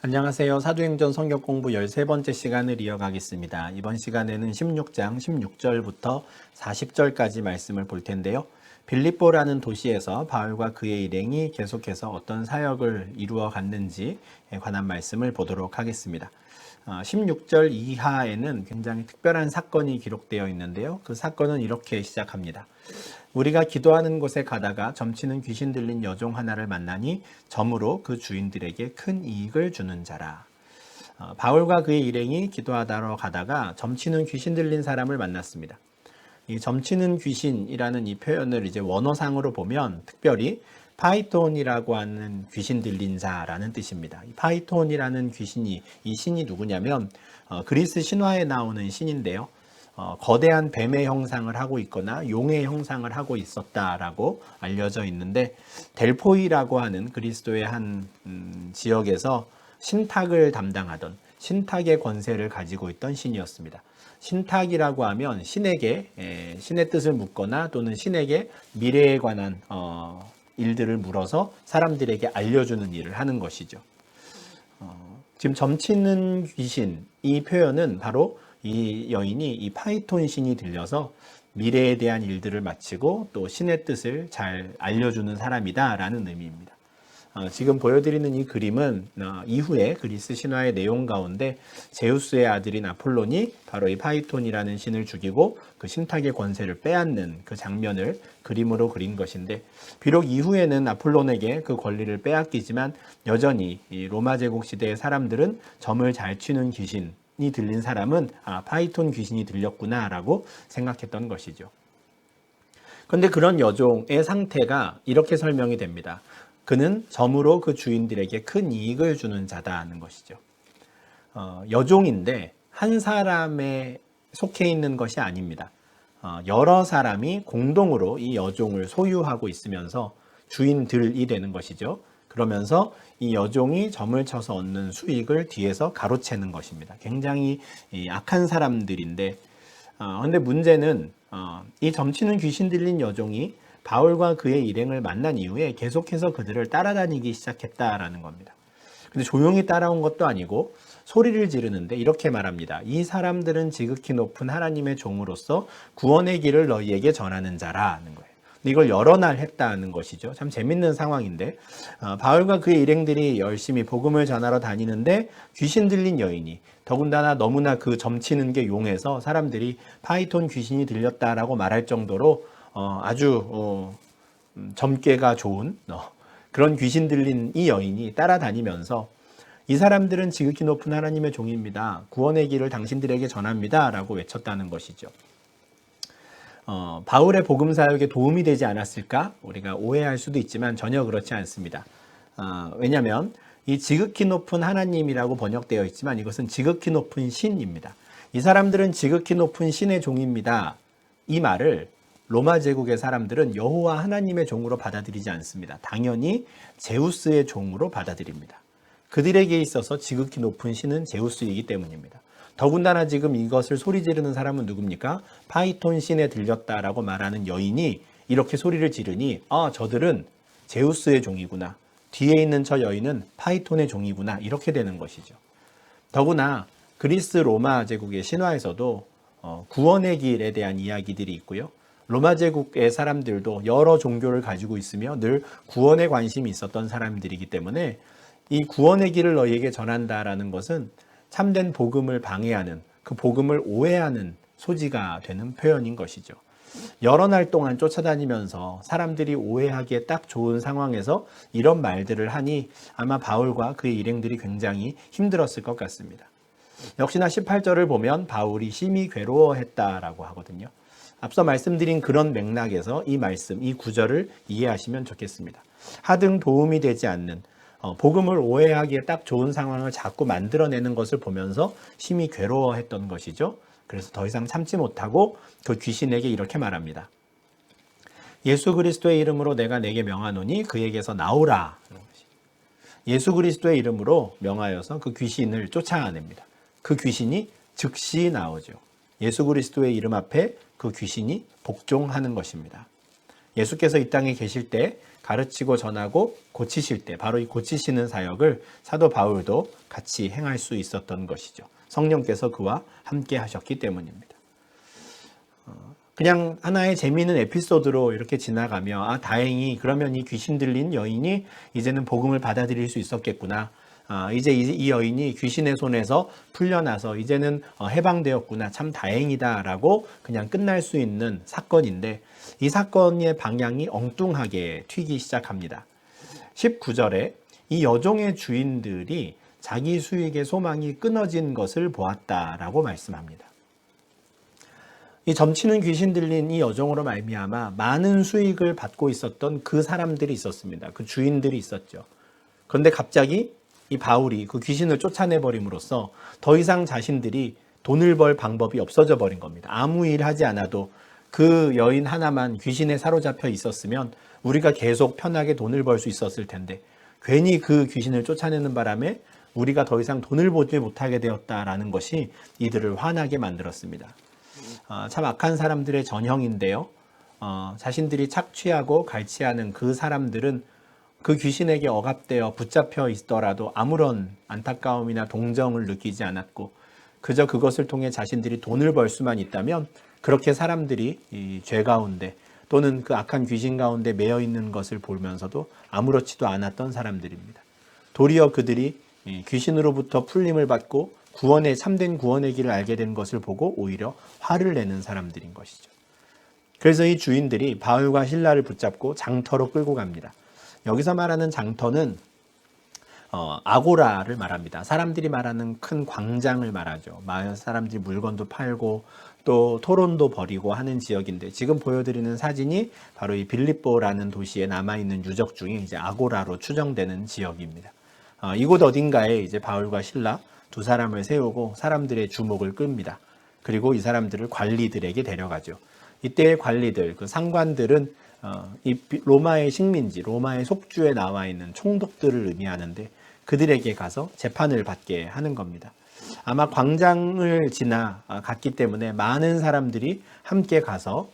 안녕하세요. 사도행전 성경 공부 13번째 시간을 이어가겠습니다. 이번 시간에는 16장 16절부터 40절까지 말씀을 볼 텐데요. 빌립보라는 도시에서 바울과 그의 일행이 계속해서 어떤 사역을 이루어 갔는지에 관한 말씀을 보도록 하겠습니다. 16절 이하에는 굉장히 특별한 사건이 기록되어 있는데요. 그 사건은 이렇게 시작합니다. 우리가 기도하는 곳에 가다가 점치는 귀신 들린 여종 하나를 만나니 점으로 그 주인들에게 큰 이익을 주는 자라. 바울과 그의 일행이 기도하러 가다가 점치는 귀신 들린 사람을 만났습니다. 이 점치는 귀신이라는 이 표현을 이제 원어상으로 보면 특별히 파이톤이라고 하는 귀신 들린 자라는 뜻입니다. 이 파이톤이라는 귀신이 이 신이 누구냐면 그리스 신화에 나오는 신인데요. 거대한 뱀의 형상을 하고 있거나 용의 형상을 하고 있었다라고 알려져 있는데 델포이라고 하는 그리스도의 한 지역에서 신탁을 담당하던 신탁의 권세를 가지고 있던 신이었습니다. 신탁이라고 하면 신에게 신의 뜻을 묻거나 또는 신에게 미래에 관한 일들을 물어서 사람들에게 알려주는 일을 하는 것이죠. 지금 점치는 귀신 이 표현은 바로 이 여인이 이 파이톤 신이 들려서 미래에 대한 일들을 마치고 또 신의 뜻을 잘 알려주는 사람이다라는 의미입니다. 지금 보여드리는 이 그림은 이후에 그리스 신화의 내용 가운데 제우스의 아들인 아폴론이 바로 이 파이톤이라는 신을 죽이고 그 신탁의 권세를 빼앗는 그 장면을 그림으로 그린 것인데 비록 이후에는 아폴론에게 그 권리를 빼앗기지만 여전히 이 로마 제국 시대의 사람들은 점을 잘 치는 귀신이 들린 사람은 파이톤 귀신이 들렸구나라고 생각했던 것이죠. 그런데 그런 여종의 상태가 이렇게 설명이 됩니다. 그는 점으로 그 주인들에게 큰 이익을 주는 자다는 것이죠. 여종인데 한 사람에 속해 있는 것이 아닙니다. 여러 사람이 공동으로 이 여종을 소유하고 있으면서 주인들이 되는 것이죠. 그러면서 이 여종이 점을 쳐서 얻는 수익을 뒤에서 가로채는 것입니다. 굉장히 악한 사람들인데 그런데 문제는 이 점치는 귀신 들린 여종이 바울과 그의 일행을 만난 이후에 계속해서 그들을 따라다니기 시작했다라는 겁니다. 근데 조용히 따라온 것도 아니고 소리를 지르는데 이렇게 말합니다. 이 사람들은 지극히 높은 하나님의 종으로서 구원의 길을 너희에게 전하는 자라는 거예요. 근데 이걸 여러 날 했다는 것이죠. 참 재밌는 상황인데 바울과 그의 일행들이 열심히 복음을 전하러 다니는데 귀신 들린 여인이 더군다나 너무나 그 점치는 게 용해서 사람들이 파이톤 귀신이 들렸다라고 말할 정도로 아주 점괘가 좋은 그런 귀신 들린 이 여인이 따라다니면서 이 사람들은 지극히 높은 하나님의 종입니다. 구원의 길을 당신들에게 전합니다. 라고 외쳤다는 것이죠. 바울의 복음 사역에 도움이 되지 않았을까? 우리가 오해할 수도 있지만 전혀 그렇지 않습니다. 왜냐하면 이 지극히 높은 하나님이라고 번역되어 있지만 이것은 지극히 높은 신입니다. 이 사람들은 지극히 높은 신의 종입니다. 이 말을 로마 제국의 사람들은 여호와 하나님의 종으로 받아들이지 않습니다. 당연히 제우스의 종으로 받아들입니다. 그들에게 있어서 지극히 높은 신은 제우스이기 때문입니다. 더군다나 지금 이것을 소리 지르는 사람은 누굽니까? 파이톤 신에 들렸다라고 말하는 여인이 이렇게 소리를 지르니 저들은 제우스의 종이구나. 뒤에 있는 저 여인은 파이톤의 종이구나. 이렇게 되는 것이죠. 더구나 그리스 로마 제국의 신화에서도 구원의 길에 대한 이야기들이 있고요. 로마 제국의 사람들도 여러 종교를 가지고 있으며 늘 구원에 관심이 있었던 사람들이기 때문에 이 구원의 길을 너희에게 전한다라는 것은 참된 복음을 방해하는 그 복음을 오해하는 소지가 되는 표현인 것이죠. 여러 날 동안 쫓아다니면서 사람들이 오해하기에 딱 좋은 상황에서 이런 말들을 하니 아마 바울과 그의 일행들이 굉장히 힘들었을 것 같습니다. 역시나 18절을 보면 바울이 심히 괴로워했다라고 하거든요. 앞서 말씀드린 그런 맥락에서 이 말씀, 이 구절을 이해하시면 좋겠습니다. 하등 도움이 되지 않는 복음을 오해하기에 딱 좋은 상황을 자꾸 만들어내는 것을 보면서 심히 괴로워했던 것이죠. 그래서 더 이상 참지 못하고 그 귀신에게 이렇게 말합니다. 예수 그리스도의 이름으로 내가 내게 명하노니 그에게서 나오라. 예수 그리스도의 이름으로 명하여서 그 귀신을 쫓아냅니다. 그 귀신이 즉시 나오죠. 예수 그리스도의 이름 앞에 그 귀신이 복종하는 것입니다. 예수께서 이 땅에 계실 때 가르치고 전하고 고치실 때 바로 이 고치시는 사역을 사도 바울도 같이 행할 수 있었던 것이죠. 성령께서 그와 함께 하셨기 때문입니다. 그냥 하나의 재미있는 에피소드로 이렇게 지나가며 다행히 그러면 이 귀신 들린 여인이 이제는 복음을 받아들일 수 있었겠구나. 이제 이 여인이 귀신의 손에서 풀려나서 이제는 해방되었구나. 참 다행이다라고 그냥 끝날 수 있는 사건인데 이 사건의 방향이 엉뚱하게 튀기 시작합니다. 19절에 이 여종의 주인들이 자기 수익의 소망이 끊어진 것을 보았다라고 말씀합니다. 이 점치는 귀신 들린 이 여종으로 말미암아 많은 수익을 받고 있었던 그 사람들이 있었습니다. 그 주인들이 있었죠. 그런데 갑자기 이 바울이 그 귀신을 쫓아내버림으로써 더 이상 자신들이 돈을 벌 방법이 없어져 버린 겁니다. 아무 일 하지 않아도 그 여인 하나만 귀신에 사로잡혀 있었으면 우리가 계속 편하게 돈을 벌 수 있었을 텐데 괜히 그 귀신을 쫓아내는 바람에 우리가 더 이상 돈을 벌지 못하게 되었다라는 것이 이들을 화나게 만들었습니다. 참 악한 사람들의 전형인데요. 자신들이 착취하고 갈취하는 그 사람들은 그 귀신에게 억압되어 붙잡혀 있더라도 아무런 안타까움이나 동정을 느끼지 않았고 그저 그것을 통해 자신들이 돈을 벌 수만 있다면 그렇게 사람들이 이 죄 가운데 또는 그 악한 귀신 가운데 매여 있는 것을 보면서도 아무렇지도 않았던 사람들입니다. 도리어 그들이 귀신으로부터 풀림을 받고 참된 구원의 길을 알게 된 것을 보고 오히려 화를 내는 사람들인 것이죠. 그래서 이 주인들이 바울과 실라를 붙잡고 장터로 끌고 갑니다. 여기서 말하는 장터는 아고라를 말합니다. 사람들이 말하는 큰 광장을 말하죠. 마을 사람들이 물건도 팔고 또 토론도 벌이고 하는 지역인데 지금 보여드리는 사진이 바로 이 빌립보라는 도시에 남아있는 유적 중에 이제 아고라로 추정되는 지역입니다. 이곳 어딘가에 이제 바울과 실라 두 사람을 세우고 사람들의 주목을 끕니다. 그리고 이 사람들을 관리들에게 데려가죠. 이때의 관리들, 그 상관들은 이 로마의 식민지, 로마의 속주에 나와 있는 총독들을 의미하는데 그들에게 가서 재판을 받게 하는 겁니다. 아마 광장을 지나갔기 때문에 많은 사람들이 함께 가서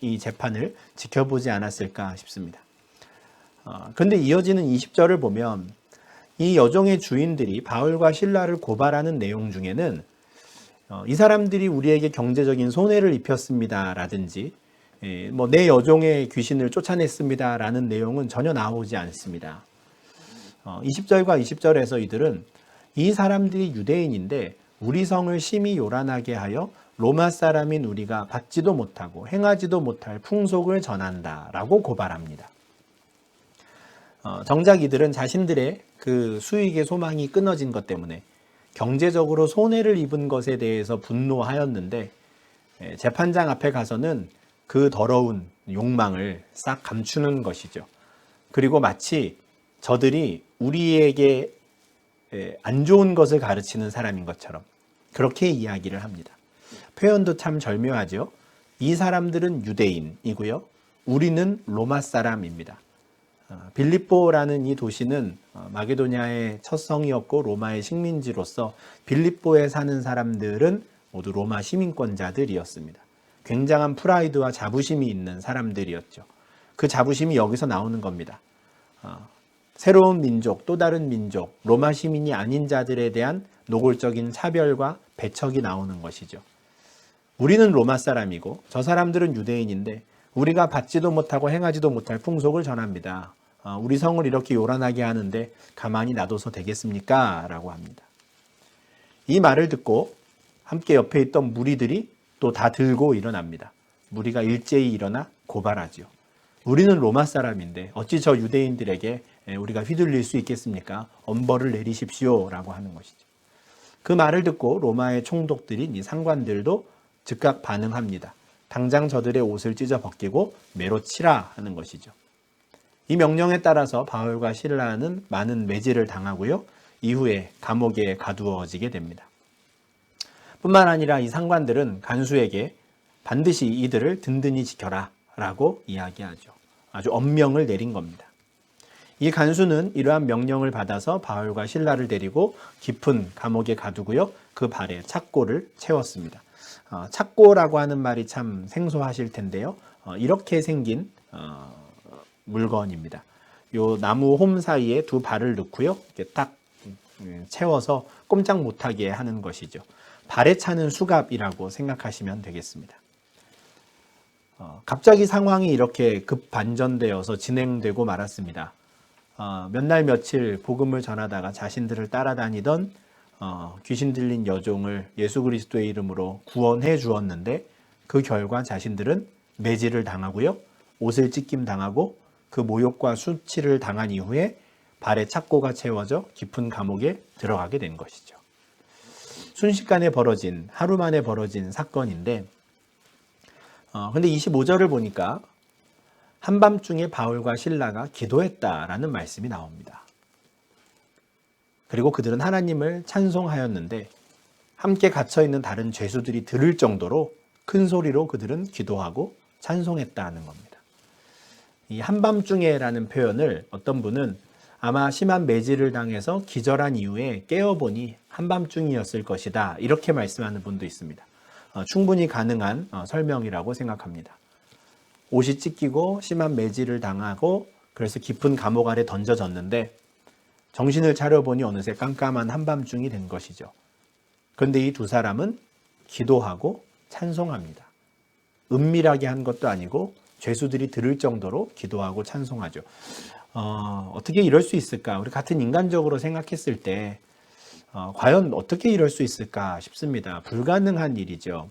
이 재판을 지켜보지 않았을까 싶습니다. 그런데 이어지는 20절을 보면 이 여종의 주인들이 바울과 실라를 고발하는 내용 중에는 이 사람들이 우리에게 경제적인 손해를 입혔습니다 라든지 내 여종의 귀신을 쫓아냈습니다 라는 내용은 전혀 나오지 않습니다. 20절과 20절에서 이들은 이 사람들이 유대인인데 우리 성을 심히 요란하게 하여 로마 사람인 우리가 받지도 못하고 행하지도 못할 풍속을 전한다 라고 고발합니다. 정작 이들은 자신들의 그 수익의 소망이 끊어진 것 때문에 경제적으로 손해를 입은 것에 대해서 분노하였는데 재판장 앞에 가서는 그 더러운 욕망을 싹 감추는 것이죠. 그리고 마치 저들이 우리에게 안 좋은 것을 가르치는 사람인 것처럼 그렇게 이야기를 합니다. 표현도 참 절묘하죠. 이 사람들은 유대인이고요. 우리는 로마 사람입니다. 빌립보라는 이 도시는 마게도냐의 첫 성이었고 로마의 식민지로서 빌립보에 사는 사람들은 모두 로마 시민권자들이었습니다. 굉장한 프라이드와 자부심이 있는 사람들이었죠. 그 자부심이 여기서 나오는 겁니다. 새로운 민족, 또 다른 민족, 로마 시민이 아닌 자들에 대한 노골적인 차별과 배척이 나오는 것이죠. 우리는 로마 사람이고 저 사람들은 유대인인데 우리가 받지도 못하고 행하지도 못할 풍속을 전합니다. 우리 성을 이렇게 요란하게 하는데 가만히 놔둬서 되겠습니까? 라고 합니다. 이 말을 듣고 함께 옆에 있던 무리들이 또 다 들고 일어납니다. 무리가 일제히 일어나 고발하죠. 우리는 로마 사람인데 어찌 저 유대인들에게 우리가 휘둘릴 수 있겠습니까? 엄벌을 내리십시오 라고 하는 것이죠. 그 말을 듣고 로마의 총독들인 이 상관들도 즉각 반응합니다. 당장 저들의 옷을 찢어 벗기고 매로 치라 하는 것이죠. 이 명령에 따라서 바울과 실라는 많은 매질을 당하고요. 이후에 감옥에 가두어지게 됩니다. 뿐만 아니라 이 상관들은 간수에게 반드시 이들을 든든히 지켜라 라고 이야기하죠. 아주 엄명을 내린 겁니다. 이 간수는 이러한 명령을 받아서 바울과 실라를 데리고 깊은 감옥에 가두고요. 그 발에 착고를 채웠습니다. 착고라고 하는 말이 참 생소하실 텐데요. 이렇게 생긴 물건입니다. 요 나무 홈 사이에 두 발을 넣고요. 이렇게 딱 채워서 꼼짝 못하게 하는 것이죠. 발에 차는 수갑이라고 생각하시면 되겠습니다. 갑자기 상황이 이렇게 급반전되어서 진행되고 말았습니다. 몇 날 며칠 복음을 전하다가 자신들을 따라다니던 귀신 들린 여종을 예수 그리스도의 이름으로 구원해 주었는데 그 결과 자신들은 매질을 당하고요. 옷을 찢김 당하고 그 모욕과 수치를 당한 이후에 발에 착고가 채워져 깊은 감옥에 들어가게 된 것이죠. 순식간에 벌어진, 하루 만에 벌어진 사건인데 근데 25절을 보니까 한밤중에 바울과 실라가 기도했다라는 말씀이 나옵니다. 그리고 그들은 하나님을 찬송하였는데 함께 갇혀있는 다른 죄수들이 들을 정도로 큰 소리로 그들은 기도하고 찬송했다는 겁니다. 이 한밤중에라는 표현을 어떤 분은 아마 심한 매질을 당해서 기절한 이후에 깨어보니 한밤중이었을 것이다 이렇게 말씀하는 분도 있습니다. 충분히 가능한 설명이라고 생각합니다. 옷이 찢기고 심한 매질을 당하고 그래서 깊은 감옥 아래 던져졌는데 정신을 차려보니 어느새 깜깜한 한밤중이 된 것이죠. 그런데 이 두 사람은 기도하고 찬송합니다. 은밀하게 한 것도 아니고 죄수들이 들을 정도로 기도하고 찬송하죠. 어떻게 이럴 수 있을까? 우리 같은 인간적으로 생각했을 때 과연 어떻게 이럴 수 있을까 싶습니다. 불가능한 일이죠.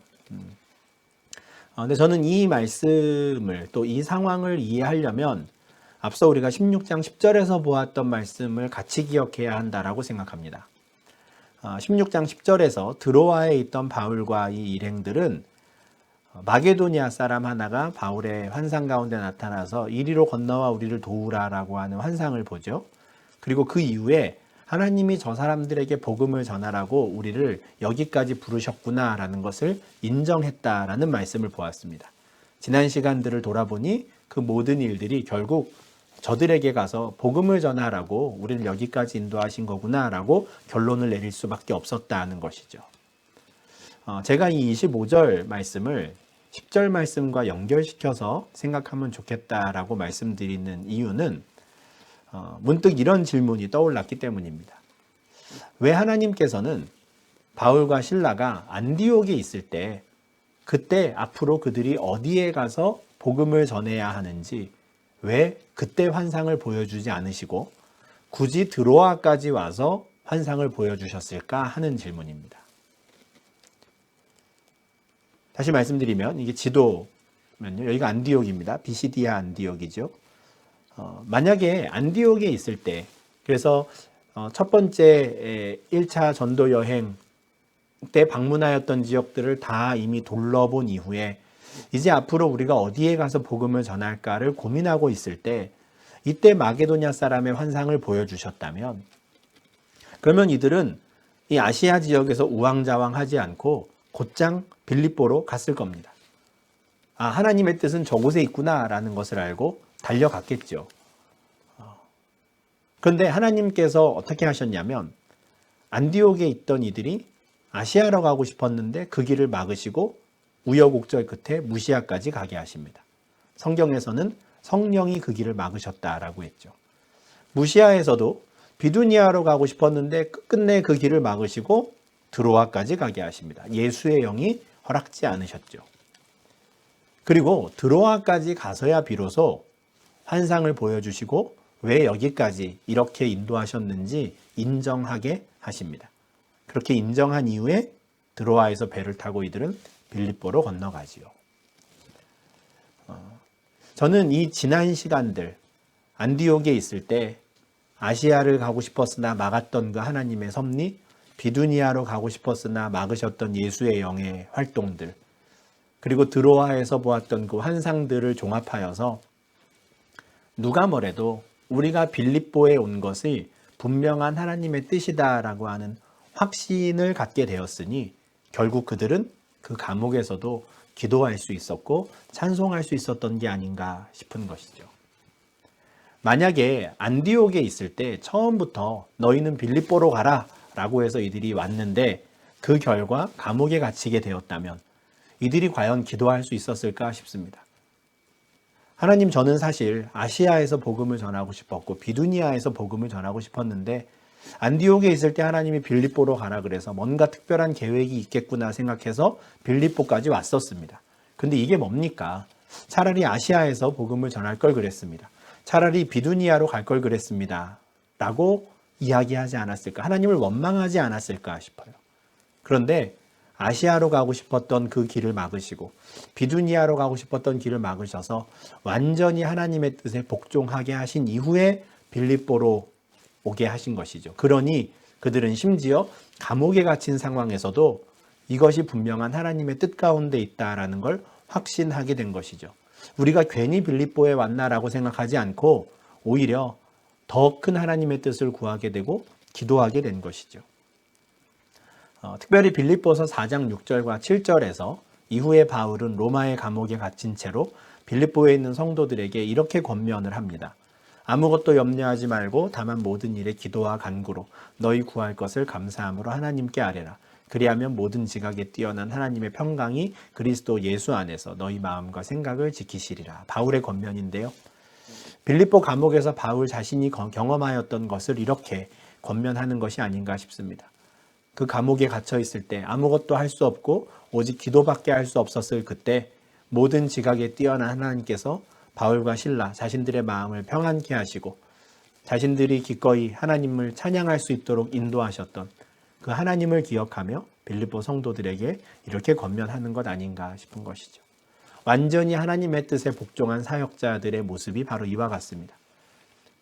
근데 저는 이 말씀을 또 이 상황을 이해하려면 앞서 우리가 16장 10절에서 보았던 말씀을 같이 기억해야 한다라고 생각합니다. 16장 10절에서 드로아에 있던 바울과 이 일행들은 마게도니아 사람 하나가 바울의 환상 가운데 나타나서 이리로 건너와 우리를 도우라라고 하는 환상을 보죠. 그리고 그 이후에 하나님이 저 사람들에게 복음을 전하라고 우리를 여기까지 부르셨구나라는 것을 인정했다라는 말씀을 보았습니다. 지난 시간들을 돌아보니 그 모든 일들이 결국 저들에게 가서 복음을 전하라고 우리를 여기까지 인도하신 거구나라고 결론을 내릴 수밖에 없었다는 것이죠. 제가 이 25절 말씀을 10절 말씀과 연결시켜서 생각하면 좋겠다라고 말씀드리는 이유는 문득 이런 질문이 떠올랐기 때문입니다. 왜 하나님께서는 바울과 실라가 안디옥에 있을 때 그때 앞으로 그들이 어디에 가서 복음을 전해야 하는지 왜 그때 환상을 보여주지 않으시고 굳이 드로아까지 와서 환상을 보여주셨을까 하는 질문입니다. 다시 말씀드리면 이게 지도면요. 여기가 안디옥입니다. 비시디아 안디옥이죠. 만약에 안디옥에 있을 때 그래서 첫 번째 1차 전도 여행 때 방문하였던 지역들을 다 이미 둘러본 이후에 이제 앞으로 우리가 어디에 가서 복음을 전할까를 고민하고 있을 때 이때 마게도냐 사람의 환상을 보여주셨다면 그러면 이들은 이 아시아 지역에서 우왕좌왕하지 않고 곧장 빌립보로 갔을 겁니다. 하나님의 뜻은 저곳에 있구나라는 것을 알고 달려갔겠죠. 그런데 하나님께서 어떻게 하셨냐면 안디옥에 있던 이들이 아시아로 가고 싶었는데 그 길을 막으시고 우여곡절 끝에 무시아까지 가게 하십니다. 성경에서는 성령이 그 길을 막으셨다라고 했죠. 무시아에서도 비두니아로 가고 싶었는데 끝내 그 길을 막으시고 드로아까지 가게 하십니다. 예수의 영이 허락지 않으셨죠. 그리고 드로아까지 가서야 비로소 환상을 보여주시고 왜 여기까지 이렇게 인도하셨는지 인정하게 하십니다. 그렇게 인정한 이후에 드로아에서 배를 타고 이들은 빌립보로 건너가지요. 저는 이 지난 시간들 안디옥에 있을 때 아시아를 가고 싶었으나 막았던 그 하나님의 섭리, 비두니아로 가고 싶었으나 막으셨던 예수의 영의 활동들, 그리고 드로아에서 보았던 그 환상들을 종합하여서 누가 뭐래도 우리가 빌립보에 온 것이 분명한 하나님의 뜻이다라고 하는 확신을 갖게 되었으니 결국 그들은 그 감옥에서도 기도할 수 있었고 찬송할 수 있었던 게 아닌가 싶은 것이죠. 만약에 안디옥에 있을 때 처음부터 너희는 빌립보로 가라 라고 해서 이들이 왔는데 그 결과 감옥에 갇히게 되었다면 이들이 과연 기도할 수 있었을까 싶습니다. 하나님, 저는 사실 아시아에서 복음을 전하고 싶었고 비두니아에서 복음을 전하고 싶었는데 안디옥에 있을 때 하나님이 빌립보로 가라 그래서 뭔가 특별한 계획이 있겠구나 생각해서 빌립보까지 왔었습니다. 근데 이게 뭡니까? 차라리 아시아에서 복음을 전할 걸 그랬습니다. 차라리 비두니아로 갈 걸 그랬습니다. 라고 이야기하지 않았을까? 하나님을 원망하지 않았을까 싶어요. 그런데 아시아로 가고 싶었던 그 길을 막으시고 비두니아로 가고 싶었던 길을 막으셔서 완전히 하나님의 뜻에 복종하게 하신 이후에 빌립보로 오게 하신 것이죠. 그러니 그들은 심지어 감옥에 갇힌 상황에서도 이것이 분명한 하나님의 뜻 가운데 있다라는 걸 확신하게 된 것이죠. 우리가 괜히 빌립보에 왔나라고 생각하지 않고 오히려 더 큰 하나님의 뜻을 구하게 되고 기도하게 된 것이죠. 특별히 빌립보서 4장 6절과 7절에서 이후에 바울은 로마의 감옥에 갇힌 채로 빌립보에 있는 성도들에게 이렇게 권면을 합니다. 아무것도 염려하지 말고 다만 모든 일에 기도와 간구로 너희 구할 것을 감사함으로 하나님께 아뢰라. 그리하면 모든 지각에 뛰어난 하나님의 평강이 그리스도 예수 안에서 너희 마음과 생각을 지키시리라. 바울의 권면인데요. 빌립보 감옥에서 바울 자신이 경험하였던 것을 이렇게 권면하는 것이 아닌가 싶습니다. 그 감옥에 갇혀 있을 때 아무것도 할 수 없고 오직 기도밖에 할 수 없었을 그때 모든 지각에 뛰어난 하나님께서 바울과 실라 자신들의 마음을 평안케 하시고 자신들이 기꺼이 하나님을 찬양할 수 있도록 인도하셨던 그 하나님을 기억하며 빌립보 성도들에게 이렇게 권면하는 것 아닌가 싶은 것이죠. 완전히 하나님의 뜻에 복종한 사역자들의 모습이 바로 이와 같습니다.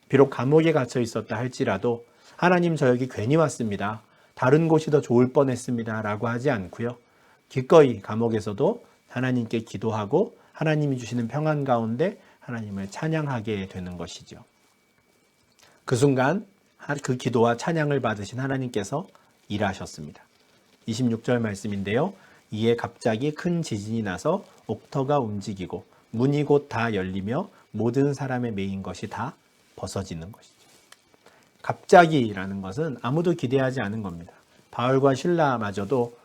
비록 감옥에 갇혀 있었다 할지라도 하나님, 저 여기 괜히 왔습니다. 다른 곳이 더 좋을 뻔했습니다. 라고 하지 않고요. 기꺼이 감옥에서도 하나님께 기도하고 하나님이 주시는 평안 가운데 하나님을 찬양하게 되는 것이죠. 그 순간 그 기도와 찬양을 받으신 하나님께서 일하셨습니다. 26절 말씀인데요. 이에 갑자기 큰 지진이 나서 옥터가 움직이고 문이 곧 다 열리며 모든 사람의 매인 것이 다 벗어지는 것이죠. 갑자기라는 것은 아무도 기대하지 않은 겁니다. 바울과 실라마저도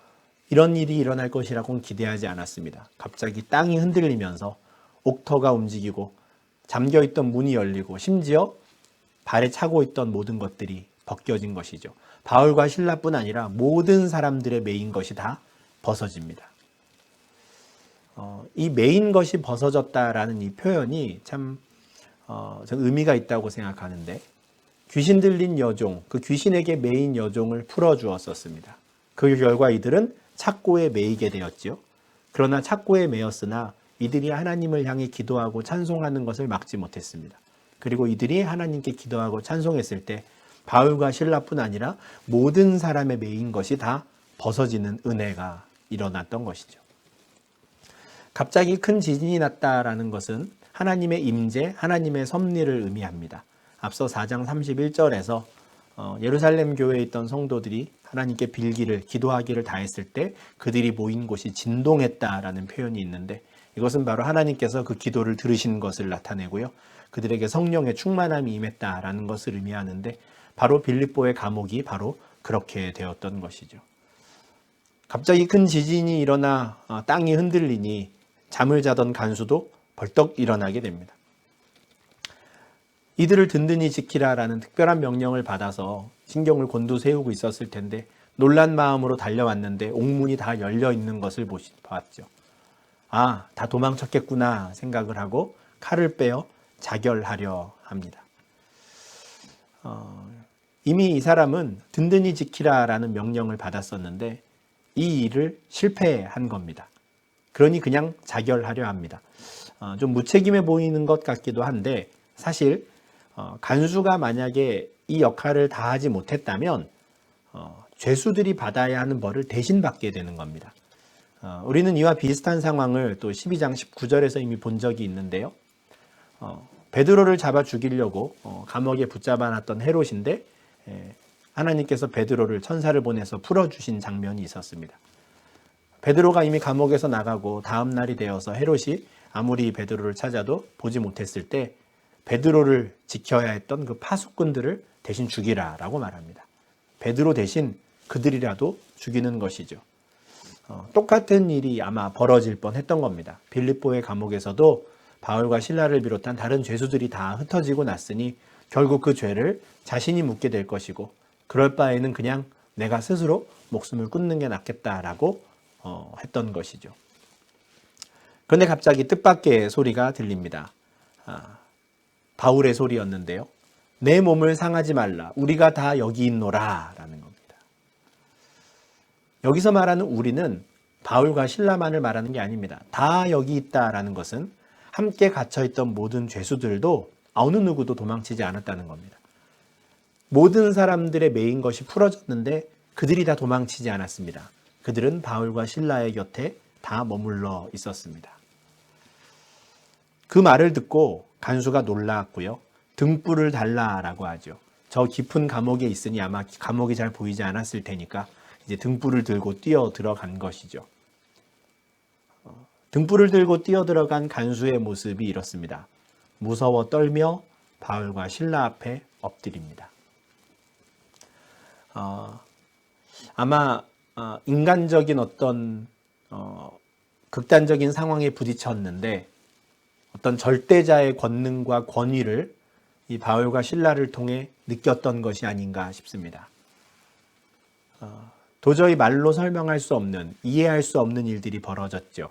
이런 일이 일어날 것이라고는 기대하지 않았습니다. 갑자기 땅이 흔들리면서 옥터가 움직이고 잠겨있던 문이 열리고 심지어 발에 차고 있던 모든 것들이 벗겨진 것이죠. 바울과 실라뿐 아니라 모든 사람들의 매인 것이 다 벗어집니다. 이 매인 것이 벗어졌다라는 이 표현이 참 저는 의미가 있다고 생각하는데, 귀신 들린 여종, 그 귀신에게 매인 여종을 풀어주었었습니다. 그 결과 이들은 착고에 매이게 되었지요. 그러나 착고에 매였으나 이들이 하나님을 향해 기도하고 찬송하는 것을 막지 못했습니다. 그리고 이들이 하나님께 기도하고 찬송했을 때 바울과 실라뿐 아니라 모든 사람의 매인 것이 다 벗어지는 은혜가 일어났던 것이죠. 갑자기 큰 지진이 났다라는 것은 하나님의 임재, 하나님의 섭리를 의미합니다. 앞서 4장 31절에서 예루살렘 교회에 있던 성도들이 하나님께 빌기를, 기도하기를 다했을 때 그들이 모인 곳이 진동했다라는 표현이 있는데, 이것은 바로 하나님께서 그 기도를 들으신 것을 나타내고요. 그들에게 성령의 충만함이 임했다라는 것을 의미하는데, 바로 빌립보의 감옥이 바로 그렇게 되었던 것이죠. 갑자기 큰 지진이 일어나 땅이 흔들리니 잠을 자던 간수도 벌떡 일어나게 됩니다. 이들을 든든히 지키라라는 특별한 명령을 받아서 신경을 곤두세우고 있었을 텐데 놀란 마음으로 달려왔는데 옥문이 다 열려 있는 것을 봤죠. 아, 다 도망쳤겠구나 생각을 하고 칼을 빼어 자결하려 합니다. 이미 이 사람은 든든히 지키라라는 명령을 받았었는데 이 일을 실패한 겁니다. 그러니 그냥 자결하려 합니다. 좀 무책임해 보이는 것 같기도 한데, 사실 간수가 만약에 이 역할을 다하지 못했다면 죄수들이 받아야 하는 벌을 대신 받게 되는 겁니다. 우리는 이와 비슷한 상황을 또 12장 19절에서 이미 본 적이 있는데요. 베드로를 잡아 죽이려고 감옥에 붙잡아 놨던 헤롯인데 하나님께서 베드로를 천사를 보내서 풀어주신 장면이 있었습니다. 베드로가 이미 감옥에서 나가고 다음 날이 되어서 헤롯이 아무리 베드로를 찾아도 보지 못했을 때 베드로를 지켜야 했던 그 파수꾼들을 대신 죽이라라고 말합니다. 베드로 대신 그들이라도 죽이는 것이죠. 똑같은 일이 아마 벌어질 뻔했던 겁니다. 빌립보의 감옥에서도 바울과 실라를 비롯한 다른 죄수들이 다 흩어지고 났으니 결국 그 죄를 자신이 묻게 될 것이고, 그럴 바에는 그냥 내가 스스로 목숨을 끊는 게 낫겠다라고 했던 것이죠. 그런데 갑자기 뜻밖의 소리가 들립니다. 바울의 소리였는데요. 내 몸을 상하지 말라. 우리가 다 여기 있노라 라는 겁니다. 여기서 말하는 우리는 바울과 실라만을 말하는 게 아닙니다. 다 여기 있다라는 것은 함께 갇혀있던 모든 죄수들도 어느 누구도 도망치지 않았다는 겁니다. 모든 사람들의 매인 것이 풀어졌는데 그들이 다 도망치지 않았습니다. 그들은 바울과 실라의 곁에 다 머물러 있었습니다. 그 말을 듣고 간수가 놀라웠고요. 등불을 달라라고 하죠. 저 깊은 감옥에 있으니 아마 감옥이 잘 보이지 않았을 테니까 이제 등불을 들고 뛰어 들어간 것이죠. 등불을 들고 뛰어 들어간 간수의 모습이 이렇습니다. 무서워 떨며 바울과 실라 앞에 엎드립니다. 아마 인간적인 어떤 극단적인 상황에 부딪혔는데 어떤 절대자의 권능과 권위를 이 바울과 실라를 통해 느꼈던 것이 아닌가 싶습니다. 도저히 말로 설명할 수 없는, 이해할 수 없는 일들이 벌어졌죠.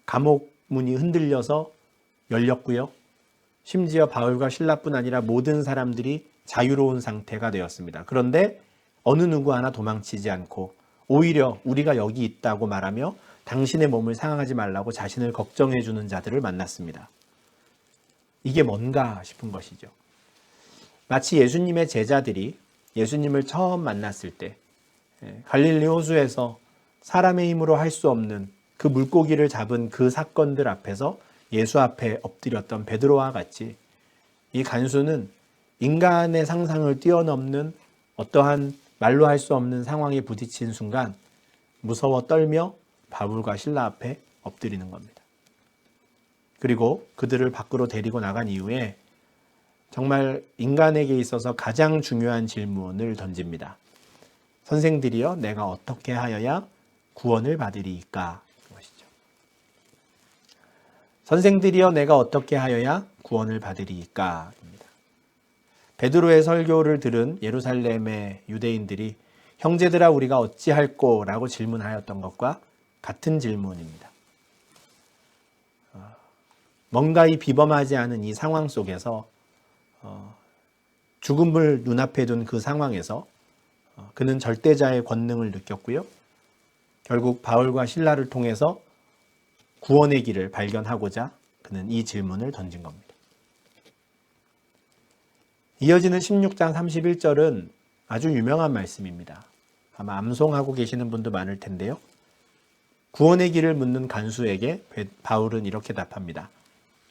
감옥 문이 흔들려서 열렸고요. 심지어 바울과 실라뿐 아니라 모든 사람들이 자유로운 상태가 되었습니다. 그런데 어느 누구 하나 도망치지 않고 오히려 우리가 여기 있다고 말하며 당신의 몸을 상하지 말라고 자신을 걱정해 주는 자들을 만났습니다. 이게 뭔가 싶은 것이죠. 마치 예수님의 제자들이 예수님을 처음 만났을 때 갈릴리 호수에서 사람의 힘으로 할 수 없는 그 물고기를 잡은 그 사건들 앞에서 예수 앞에 엎드렸던 베드로와 같이 이 간수는 인간의 상상을 뛰어넘는 어떠한 말로 할 수 없는 상황에 부딪힌 순간 무서워 떨며 바울과 실라 앞에 엎드리는 겁니다. 그리고 그들을 밖으로 데리고 나간 이후에 정말 인간에게 있어서 가장 중요한 질문을 던집니다. 선생들이여, 내가 어떻게 하여야 구원을 받으리이까? 것이죠. 선생들이여, 내가 어떻게 하여야 구원을 받으리이까? 입니다. 베드로의 설교를 들은 예루살렘의 유대인들이 형제들아 우리가 어찌할꼬? 라고 질문하였던 것과 같은 질문입니다. 뭔가 이 비범하지 않은 이 상황 속에서 죽음을 눈앞에 둔 그 상황에서 그는 절대자의 권능을 느꼈고요. 결국 바울과 실라를 통해서 구원의 길을 발견하고자 그는 이 질문을 던진 겁니다. 이어지는 16장 31절은 아주 유명한 말씀입니다. 아마 암송하고 계시는 분도 많을 텐데요. 구원의 길을 묻는 간수에게 바울은 이렇게 답합니다.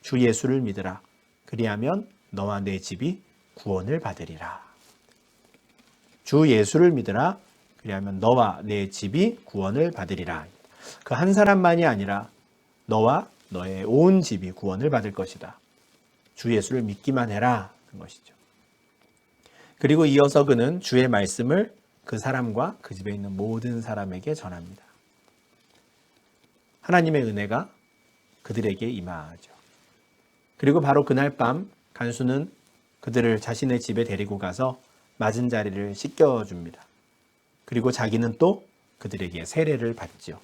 주 예수를 믿으라. 그리하면 너와 내 집이 구원을 받으리라. 주 예수를 믿으라. 그리하면 너와 내 집이 구원을 받으리라. 그 한 사람만이 아니라 너와 너의 온 집이 구원을 받을 것이다. 주 예수를 믿기만 해라. 그 것이죠. 그리고 이어서 그는 주의 말씀을 그 사람과 그 집에 있는 모든 사람에게 전합니다. 하나님의 은혜가 그들에게 임하죠. 그리고 바로 그날 밤 간수는 그들을 자신의 집에 데리고 가서 맞은 자리를 씻겨줍니다. 그리고 자기는 또 그들에게 세례를 받죠.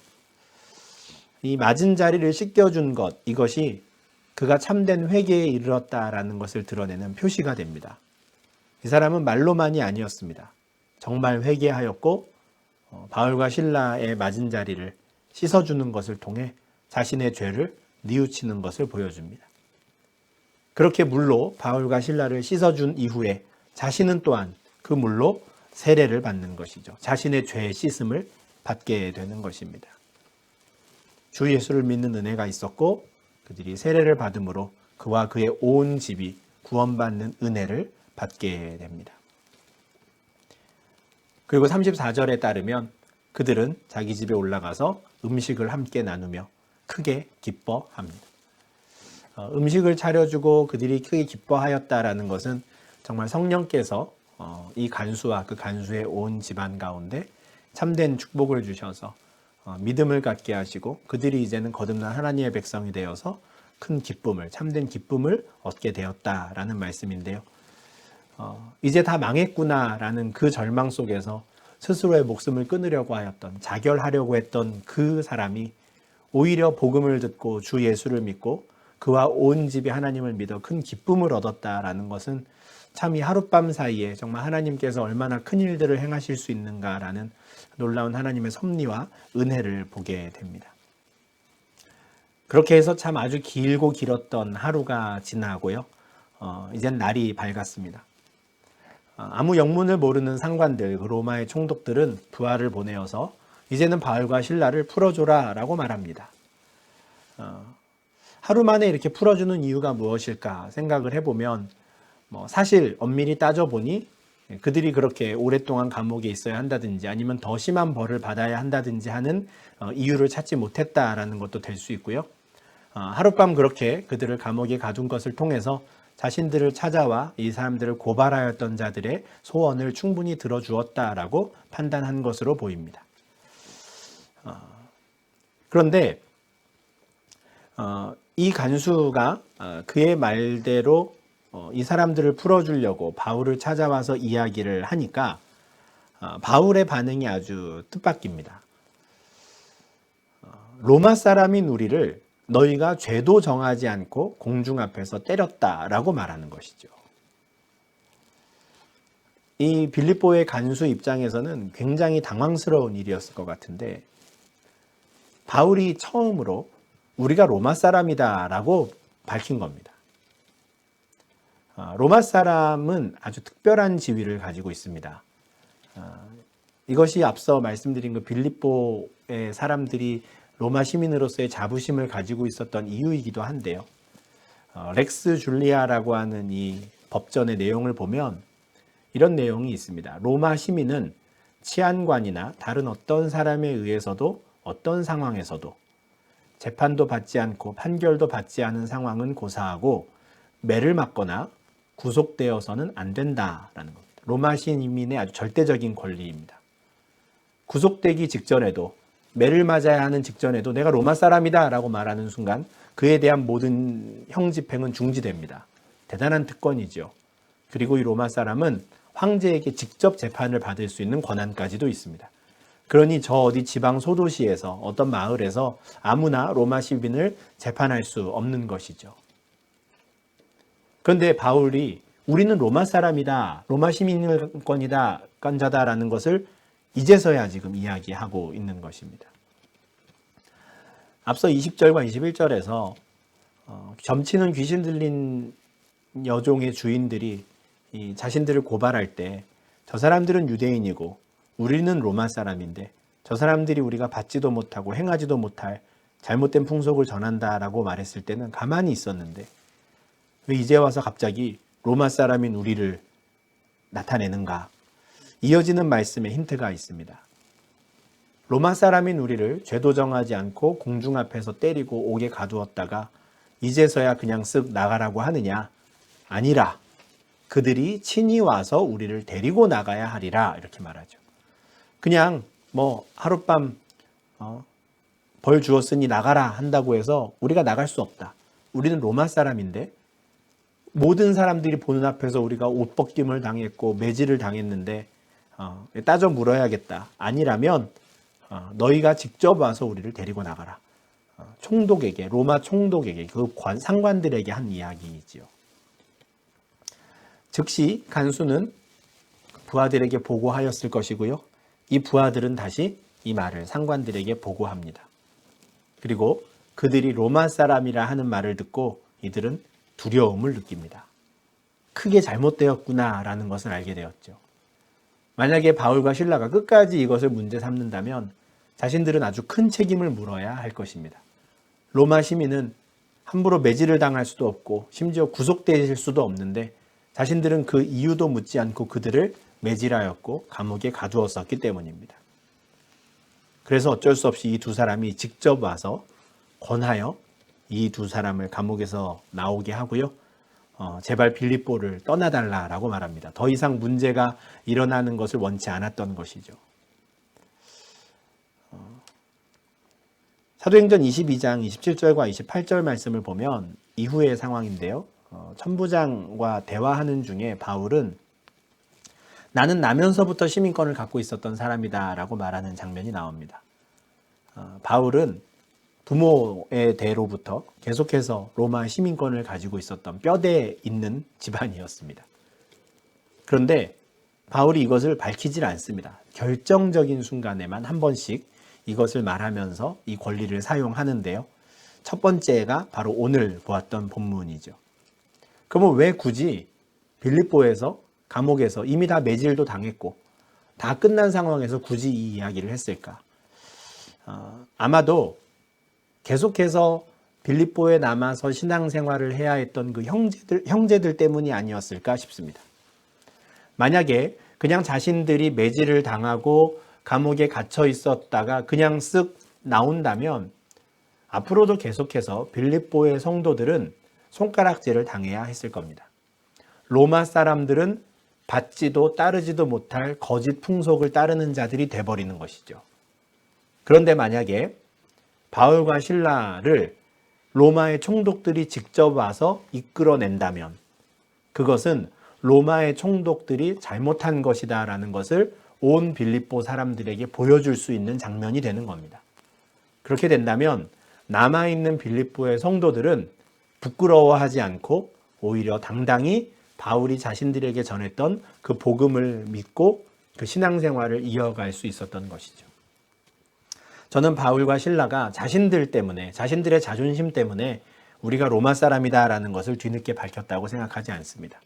이 맞은 자리를 씻겨준 것, 이것이 그가 참된 회개에 이르렀다라는 것을 드러내는 표시가 됩니다. 이 사람은 말로만이 아니었습니다. 정말 회개하였고 바울과 실라의 맞은 자리를 씻어주는 것을 통해 자신의 죄를 뉘우치는 것을 보여줍니다. 그렇게 물로 바울과 실라를 씻어준 이후에 자신은 또한 그 물로 세례를 받는 것이죠. 자신의 죄의 씻음을 받게 되는 것입니다. 주 예수를 믿는 은혜가 있었고 그들이 세례를 받음으로 그와 그의 온 집이 구원받는 은혜를 받게 됩니다. 그리고 34절에 따르면 그들은 자기 집에 올라가서 음식을 함께 나누며 크게 기뻐합니다. 음식을 차려주고 그들이 크게 기뻐하였다라는 것은 정말 성령께서 이 간수와 그 간수의 온 집안 가운데 참된 축복을 주셔서 믿음을 갖게 하시고 그들이 이제는 거듭난 하나님의 백성이 되어서 큰 기쁨을, 참된 기쁨을 얻게 되었다라는 말씀인데요. 이제 다 망했구나라는 그 절망 속에서 스스로의 목숨을 끊으려고 하였던, 자결하려고 했던 그 사람이 오히려 복음을 듣고 주 예수를 믿고 그와 온 집이 하나님을 믿어 큰 기쁨을 얻었다라는 것은 참 이 하룻밤 사이에 정말 하나님께서 얼마나 큰 일들을 행하실 수 있는가라는 놀라운 하나님의 섭리와 은혜를 보게 됩니다. 그렇게 해서 참 아주 길고 길었던 하루가 지나고요. 이젠 날이 밝았습니다. 아무 영문을 모르는 상관들, 그 로마의 총독들은 부하를 보내어서 이제는 바울과 실라를 풀어줘라 라고 말합니다. 하루 만에 이렇게 풀어주는 이유가 무엇일까 생각을 해보면 사실 엄밀히 따져보니 그들이 그렇게 오랫동안 감옥에 있어야 한다든지 아니면 더 심한 벌을 받아야 한다든지 하는 이유를 찾지 못했다라는 것도 될 수 있고요. 하룻밤 그렇게 그들을 감옥에 가둔 것을 통해서 자신들을 찾아와 이 사람들을 고발하였던 자들의 소원을 충분히 들어주었다라고 판단한 것으로 보입니다. 그런데 이 간수가 그의 말대로 이 사람들을 풀어주려고 바울을 찾아와서 이야기를 하니까 바울의 반응이 아주 뜻밖입니다. 로마 사람인 우리를 너희가 죄도 정하지 않고 공중 앞에서 때렸다라고 말하는 것이죠. 이 빌립보의 간수 입장에서는 굉장히 당황스러운 일이었을 것 같은데 바울이 처음으로 우리가 로마 사람이다라고 밝힌 겁니다. 로마 사람은 아주 특별한 지위를 가지고 있습니다. 이것이 앞서 말씀드린 그 빌립보의 사람들이 로마 시민으로서의 자부심을 가지고 있었던 이유이기도 한데요. 렉스 줄리아라고 하는 이 법전의 내용을 보면 이런 내용이 있습니다. 로마 시민은 치안관이나 다른 어떤 사람에 의해서도 어떤 상황에서도 재판도 받지 않고 판결도 받지 않은 상황은 고사하고 매를 맞거나 구속되어서는 안 된다라는 겁니다. 로마 시민의 아주 절대적인 권리입니다. 구속되기 직전에도 매를 맞아야 하는 직전에도 내가 로마 사람이다 라고 말하는 순간 그에 대한 모든 형 집행은 중지됩니다. 대단한 특권이죠. 그리고 이 로마 사람은 황제에게 직접 재판을 받을 수 있는 권한까지도 있습니다. 그러니 저 어디 지방 소도시에서 어떤 마을에서 아무나 로마 시민을 재판할 수 없는 것이죠. 그런데 바울이 우리는 로마 사람이다, 로마 시민권이다, 건자다라는 것을 이제서야 지금 이야기하고 있는 것입니다. 앞서 20절과 21절에서 점치는 귀신 들린 여종의 주인들이 자신들을 고발할 때 저 사람들은 유대인이고 우리는 로마 사람인데 저 사람들이 우리가 받지도 못하고 행하지도 못할 잘못된 풍속을 전한다라고 말했을 때는 가만히 있었는데 왜 이제 와서 갑자기 로마 사람인 우리를 나타내는가? 이어지는 말씀에 힌트가 있습니다. 로마 사람인 우리를 죄도 정하지 않고 공중 앞에서 때리고 옥에 가두었다가 이제서야 그냥 쓱 나가라고 하느냐? 아니라 그들이 친히 와서 우리를 데리고 나가야 하리라 이렇게 말하죠. 그냥 하룻밤 벌 주었으니 나가라 한다고 해서 우리가 나갈 수 없다. 우리는 로마 사람인데 모든 사람들이 보는 앞에서 우리가 옷 벗김을 당했고 매질을 당했는데 따져 물어야겠다. 아니라면 너희가 직접 와서 우리를 데리고 나가라. 총독에게, 로마 총독에게, 그 상관들에게 한 이야기이지요. 즉시 간수는 부하들에게 보고하였을 것이고요. 이 부하들은 다시 이 말을 상관들에게 보고합니다. 그리고 그들이 로마 사람이라 하는 말을 듣고 이들은 두려움을 느낍니다. 크게 잘못되었구나라는 것을 알게 되었죠. 만약에 바울과 실라가 끝까지 이것을 문제 삼는다면 자신들은 아주 큰 책임을 물어야 할 것입니다. 로마 시민은 함부로 매질을 당할 수도 없고 심지어 구속되실 수도 없는데 자신들은 그 이유도 묻지 않고 그들을 매질하였고 감옥에 가두었었기 때문입니다. 그래서 어쩔 수 없이 이 두 사람이 직접 와서 권하여 이 두 사람을 감옥에서 나오게 하고요. 제발 빌립보를 떠나달라라고 말합니다. 더 이상 문제가 일어나는 것을 원치 않았던 것이죠. 사도행전 22장 27절과 28절 말씀을 보면 이후의 상황인데요. 천부장과 대화하는 중에 바울은 나는 나면서부터 시민권을 갖고 있었던 사람이다 라고 말하는 장면이 나옵니다. 바울은 부모의 대로부터 계속해서 로마 시민권을 가지고 있었던 뼈대에 있는 집안이었습니다. 그런데 바울이 이것을 밝히질 않습니다. 결정적인 순간에만 한 번씩 이것을 말하면서 이 권리를 사용하는데요. 첫 번째가 바로 오늘 보았던 본문이죠. 그러면 왜 굳이 빌립보에서 감옥에서 이미 다 매질도 당했고 다 끝난 상황에서 굳이 이 이야기를 했을까? 아마도 계속해서 빌립보에 남아서 신앙생활을 해야 했던 그 형제들 때문이 아니었을까 싶습니다. 만약에 그냥 자신들이 매질을 당하고 감옥에 갇혀 있었다가 그냥 쓱 나온다면 앞으로도 계속해서 빌립보의 성도들은 손가락질을 당해야 했을 겁니다. 로마 사람들은 받지도 따르지도 못할 거짓 풍속을 따르는 자들이 돼버리는 것이죠. 그런데 만약에 바울과 실라를 로마의 총독들이 직접 와서 이끌어낸다면 그것은 로마의 총독들이 잘못한 것이다 라는 것을 온 빌립보 사람들에게 보여줄 수 있는 장면이 되는 겁니다. 그렇게 된다면 남아있는 빌립보의 성도들은 부끄러워하지 않고 오히려 당당히 바울이 자신들에게 전했던 그 복음을 믿고 그 신앙생활을 이어갈 수 있었던 것이죠. 저는 바울과 실라가 자신들 때문에, 자신들의 자존심 때문에 우리가 로마 사람이다라는 것을 뒤늦게 밝혔다고 생각하지 않습니다.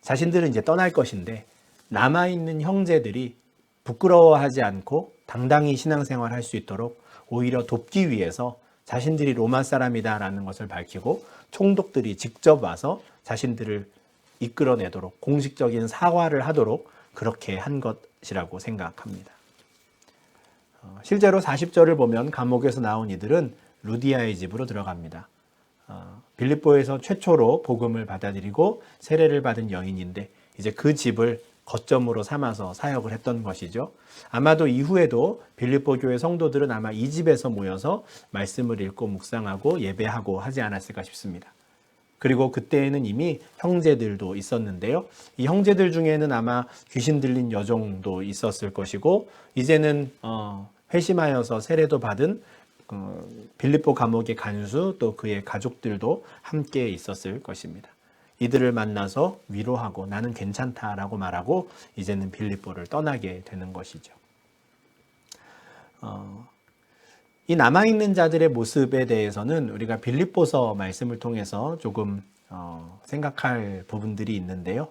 자신들은 이제 떠날 것인데 남아있는 형제들이 부끄러워하지 않고 당당히 신앙생활할 수 있도록 오히려 돕기 위해서 자신들이 로마 사람이다라는 것을 밝히고 총독들이 직접 와서 자신들을 이끌어내도록 공식적인 사과를 하도록 그렇게 한 것이라고 생각합니다. 실제로 40절을 보면 감옥에서 나온 이들은 루디아의 집으로 들어갑니다. 빌립보에서 최초로 복음을 받아들이고 세례를 받은 여인인데 이제 그 집을 거점으로 삼아서 사역을 했던 것이죠. 아마도 이후에도 빌립보 교회 성도들은 아마 이 집에서 모여서 말씀을 읽고 묵상하고 예배하고 하지 않았을까 싶습니다. 그리고 그때에는 이미 형제들도 있었는데요. 이 형제들 중에는 아마 귀신 들린 여종도 있었을 것이고 이제는 회심하여서 세례도 받은 빌립보 감옥의 간수 또 그의 가족들도 함께 있었을 것입니다. 이들을 만나서 위로하고 나는 괜찮다라고 말하고 이제는 빌립보를 떠나게 되는 것이죠. 이 남아있는 자들의 모습에 대해서는 우리가 빌립보서 말씀을 통해서 조금 생각할 부분들이 있는데요.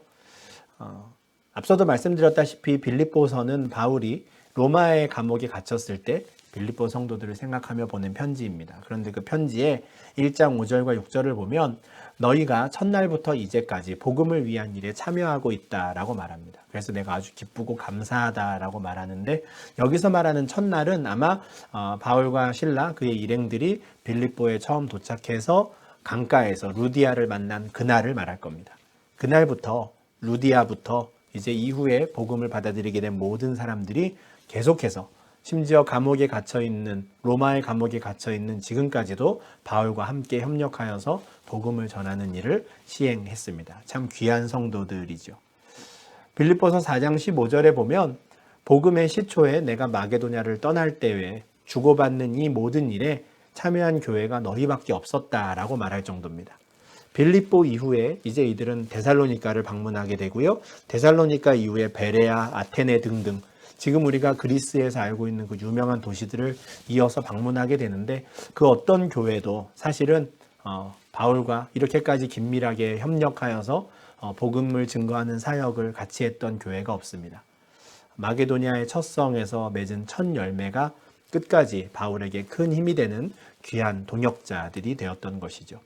앞서도 말씀드렸다시피 빌립보서는 바울이 로마의 감옥에 갇혔을 때 빌립보 성도들을 생각하며 보낸 편지입니다. 그런데 그 편지에 1장 5절과 6절을 보면 너희가 첫날부터 이제까지 복음을 위한 일에 참여하고 있다라고 말합니다. 그래서 내가 아주 기쁘고 감사하다라고 말하는데 여기서 말하는 첫날은 아마 바울과 실라 그의 일행들이 빌립보에 처음 도착해서 강가에서 루디아를 만난 그날을 말할 겁니다. 그날부터 루디아부터 이제 이후에 복음을 받아들이게 된 모든 사람들이 계속해서 심지어 감옥에 갇혀있는 로마의 감옥에 갇혀있는 지금까지도 바울과 함께 협력하여서 복음을 전하는 일을 시행했습니다. 참 귀한 성도들이죠. 빌립보서 4장 15절에 보면 복음의 시초에 내가 마게도냐를 떠날 때에 주고받는 이 모든 일에 참여한 교회가 너희밖에 없었다라고 말할 정도입니다. 빌립보 이후에 이제 이들은 데살로니가를 방문하게 되고요. 데살로니가 이후에 베레아, 아테네 등등 지금 우리가 그리스에서 알고 있는 그 유명한 도시들을 이어서 방문하게 되는데 그 어떤 교회도 사실은 바울과 이렇게까지 긴밀하게 협력하여서 복음을 증거하는 사역을 같이 했던 교회가 없습니다. 마게도냐의 첫 성에서 맺은 첫 열매가 끝까지 바울에게 큰 힘이 되는 귀한 동역자들이 되었던 것이죠.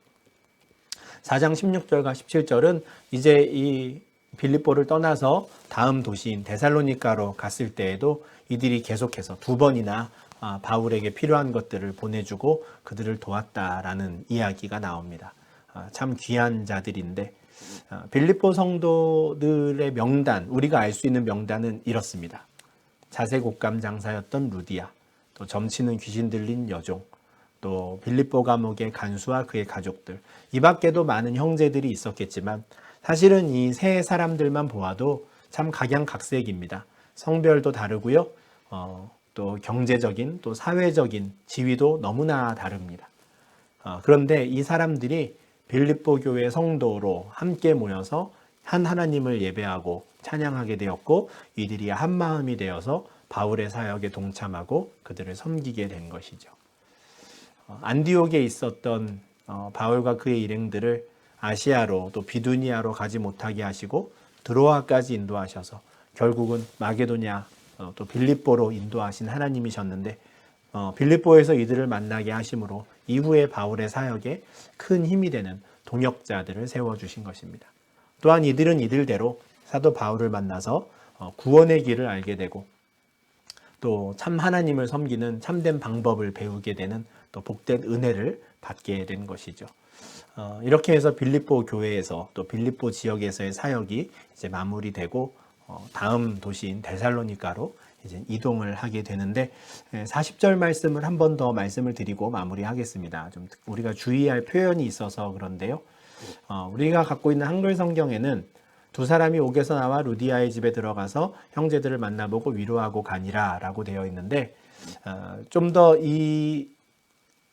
4장 16절과 17절은 이제 이 빌립보를 떠나서 다음 도시인 데살로니가로 갔을 때에도 이들이 계속해서 두 번이나 바울에게 필요한 것들을 보내주고 그들을 도왔다라는 이야기가 나옵니다. 참 귀한 자들인데 빌립보 성도들의 명단, 우리가 알 수 있는 명단은 이렇습니다. 자색 옷감 장사였던 루디아, 또 점치는 귀신 들린 여종, 또 빌립보 감옥의 간수와 그의 가족들, 이 밖에도 많은 형제들이 있었겠지만 사실은 이 세 사람들만 보아도 참 각양각색입니다. 성별도 다르고요. 또 경제적인 또 사회적인 지위도 너무나 다릅니다. 그런데 이 사람들이 빌립보 교회 성도로 함께 모여서 한 하나님을 예배하고 찬양하게 되었고, 이들이 한 마음이 되어서 바울의 사역에 동참하고 그들을 섬기게 된 것이죠. 안디옥에 있었던 바울과 그의 일행들을 아시아로 또 비두니아로 가지 못하게 하시고 드로아까지 인도하셔서 결국은 마게도냐 또 빌립보로 인도하신 하나님이셨는데, 빌립보에서 이들을 만나게 하심으로 이후에 바울의 사역에 큰 힘이 되는 동역자들을 세워주신 것입니다. 또한 이들은 이들대로 사도 바울을 만나서 구원의 길을 알게 되고 또 참 하나님을 섬기는 참된 방법을 배우게 되는 또 복된 은혜를 받게 된 것이죠. 이렇게 해서 빌립보 교회에서 또 빌립보 지역에서의 사역이 이제 마무리되고 다음 도시인 데살로니가로 이제 이동을 하게 되는데, 40절 말씀을 한 번 더 말씀을 드리고 마무리하겠습니다. 좀 우리가 주의할 표현이 있어서 그런데요. 우리가 갖고 있는 한글 성경에는 두 사람이 옥에서 나와 루디아의 집에 들어가서 형제들을 만나보고 위로하고 가니라 라고 되어 있는데, 좀 더 이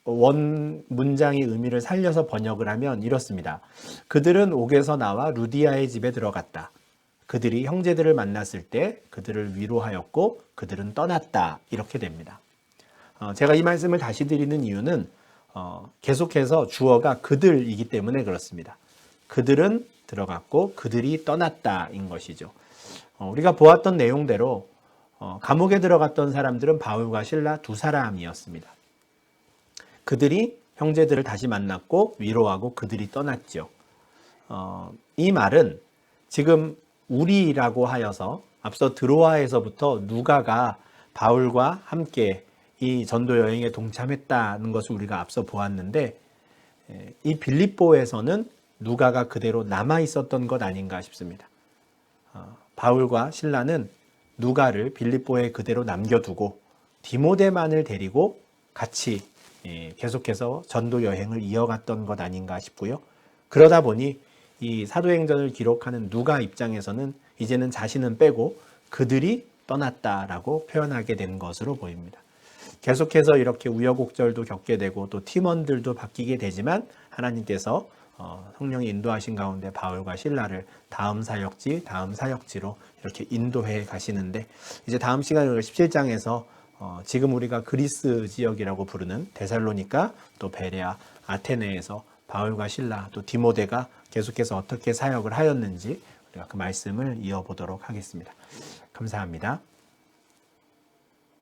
원 문장의 의미를 살려서 번역을 하면 이렇습니다. 그들은 옥에서 나와 루디아의 집에 들어갔다. 그들이 형제들을 만났을 때 그들을 위로하였고 그들은 떠났다. 이렇게 됩니다. 제가 이 말씀을 다시 드리는 이유는 계속해서 주어가 그들이기 때문에 그렇습니다. 그들은 들어갔고 그들이 떠났다인 것이죠. 우리가 보았던 내용대로 감옥에 들어갔던 사람들은 바울과 실라 두 사람이었습니다. 그들이 형제들을 다시 만났고 위로하고 그들이 떠났죠. 이 말은 지금 우리라고 하여서 앞서 드로아에서부터 누가가 바울과 함께 이 전도 여행에 동참했다는 것을 우리가 앞서 보았는데, 이 빌립보에서는 누가가 그대로 남아 있었던 것 아닌가 싶습니다. 바울과 실라는 누가를 빌립보에 그대로 남겨두고 디모데만을 데리고 같이 계속해서 전도 여행을 이어갔던 것 아닌가 싶고요. 그러다 보니 이 사도행전을 기록하는 누가 입장에서는 이제는 자신은 빼고 그들이 떠났다라고 표현하게 된 것으로 보입니다. 계속해서 이렇게 우여곡절도 겪게 되고 또 팀원들도 바뀌게 되지만 하나님께서 성령이 인도하신 가운데 바울과 실라를 다음 사역지로 이렇게 인도해 가시는데, 이제 다음 시간에 17장에서 지금 우리가 그리스 지역이라고 부르는 데살로니가 또 베레아, 아테네에서 바울과 실라 또 디모데가 계속해서 어떻게 사역을 하였는지 우리가 그 말씀을 이어보도록 하겠습니다. 감사합니다.